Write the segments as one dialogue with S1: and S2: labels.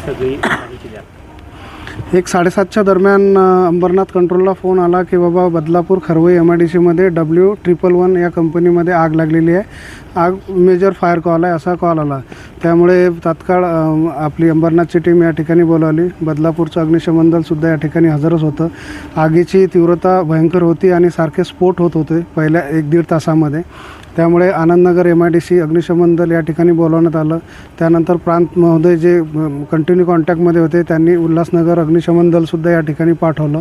S1: सगळी माहिती द्या.
S2: 1:7:30च्या दरम्यान अंबरनाथ कंट्रोलला फोन आला की बाबा बदलापूर खरवई MIDCमध्ये W111 या कंपनीमध्ये आग लागलेली आहे, आग मेजर फायर कॉल आहे असा कॉल आला. त्यामुळे तात्काळ आपली अंबरनाथची टीम या ठिकाणी बोलावली. बदलापूरचं अग्निशमन दलसुद्धा या ठिकाणी हजरच होतं. आगीची तीव्रता भयंकर होती आणि सारखे स्फोट होत होते पहिल्या 1-1.5 तासामध्ये. त्यामुळे आनंदनगर MIDC अग्निशमन दल या ठिकाणी बोलवण्यात आलं. त्यानंतर प्रांत महोदय जे कंटिन्यू कॉन्टॅक्टमध्ये होते त्यांनी उल्हासनगर अग्निशमन दलसुद्धा या ठिकाणी पाठवलं.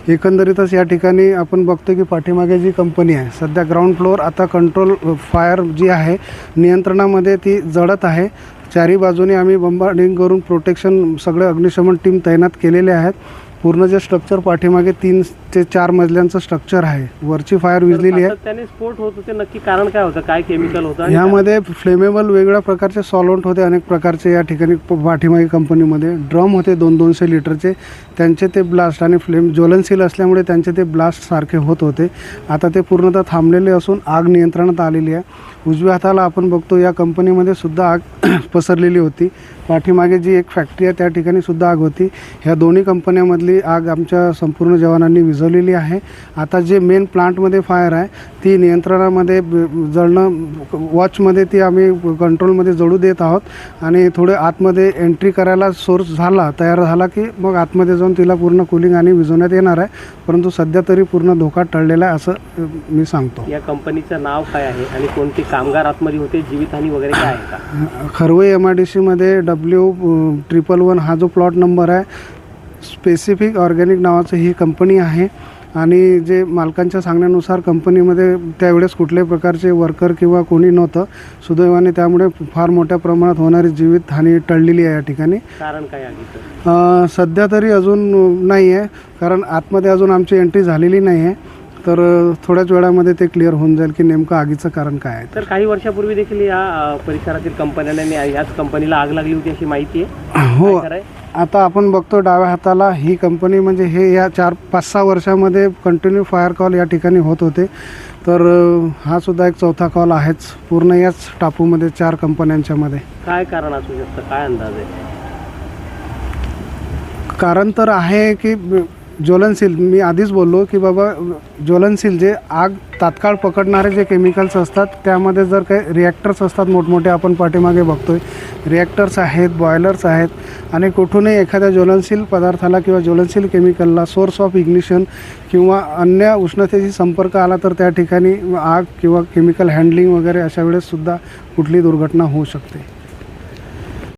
S2: एकंदरीतच या ठिकाणी आपण बघतो की पाठीमागे जी कंपनी आहे सध्या ग्राउंड फ्लोअर आता कंट्रोल फायर जी आहे नियंत्रणामध्ये ती जळत आहे. चारी बाजूने आम्ही बंबार्डिंग करून प्रोटेक्शन सगळे अग्निशमन टीम तैनात केलेले आहेत. पूर्ण जे स्ट्रक्चर पाठीमागे 3 ते 4 मजल्यांचं स्ट्रक्चर आहे. वरची फायर विझलेली आहे.
S1: त्याने स्फोट होत होते, नक्की कारण काय होतं, काय केमिकल होतं?
S2: ह्यामध्ये फ्लेमेबल वेगवेगळ्या प्रकारचे सॉलंट होते, अनेक प्रकारचे या ठिकाणी पाठीमागे कंपनीमध्ये ड्रम होते 200-200 लिटरचे. त्यांचे ते ब्लास्ट आणि फ्लेम ज्वलनशील असल्यामुळे त्यांचे ते ब्लास्ट सारखे होत होते. आता ते पूर्णतः थांबलेले असून आग नियंत्रणात आलेली आहे. उजव्या हाताला आपण बघतो या कंपनीमध्ये सुद्धा आग पसरलेली होती. पाठीमागे जी एक फॅक्टरी आहे त्या ठिकाणी सुद्धा आग होती. ह्या दोन्ही कंपन्यांमधली आग आमच्या संपूर्ण जवानांनी विझवलेली आहे. आता जे मेन प्लांटमध्ये फायर आहे ती नियंत्रणामध्ये जळणं वॉचमध्ये ती आम्ही कंट्रोलमध्ये जळू देत आहोत आणि थोडे आतमध्ये एंट्री करायला सोर्स तयार झाला की मग आतमध्ये जाऊन तिला पूर्ण कूलिंग आणि विझवण्यात येणार आहे. परंतु सध्या तरी पूर्ण धोका टळलेला आहे असं मी सांगतो.
S1: या कंपनीचं नाव काय आहे आणि कोणते कामगार आतमध्ये होते, जीवितहानी वगैरे काय आहे का?
S2: खरवई MIDCमध्ये W111 हा जो प्लॉट नंबर आहे स्पेसिफिक ऑर्गॅनिक नावाचं ही कंपनी आहे. आणि जे मालकांच्या सांगण्यानुसार कंपनीमध्ये त्यावेळेस कुठल्याही प्रकारचे वर्कर किंवा कोणी नव्हतं सुदैवाने. त्यामुळे फार मोठ्या प्रमाणात होणारी जीवितहानी टळलेली आहे या ठिकाणी.
S1: कारण काय आहे
S2: सध्या तरी अजून नाही आहे, कारण आतमध्ये अजून आमची एंट्री झालेली नाही आहे. तर थोड्याच वेळामध्ये ते क्लिअर होऊन जाईल की नेमकं आगीचं कारण काय आहे.
S1: तर काही वर्षापूर्वी देखील या परिसरातील कंपन्यांना याच कंपनीला आग लागली होती अशी माहिती आहे.
S2: हो, आता आपण बघतो डाव्या हाताला ही कंपनी म्हणजे हे या 4-5-6 वर्षामध्ये कंटिन्यू फायर कॉल या ठिकाणी होत होते. तर हा सुद्धा एक चौथा कॉल आहेच पूर्ण याच टापूमध्ये 4 कंपन्यांच्यामध्ये.
S1: काय कारण असू शकतं, काय अंदाज आहे?
S2: कारण तर आहे की ज्वलनशील, मी आधीच बोललो की बाबा ज्वलनशील जे आग तात्काळ पकडणारे जे केमिकल्स असतात त्यामध्ये जर काही रिॲक्टर्स असतात मोठमोठे आपण पाठीमागे बघतोय रिॲक्टर्स आहेत, बॉयलर्स आहेत आणि कुठूनही एखाद्या ज्वलनशील पदार्थाला किंवा ज्वलनशील केमिकलला सोर्स ऑफ इग्निशन किंवा अन्य उष्णतेशी संपर्क आला तर त्या ठिकाणी आग किंवा केमिकल हँडलिंग वगैरे अशा वेळेससुद्धा कुठली दुर्घटना होऊ शकते.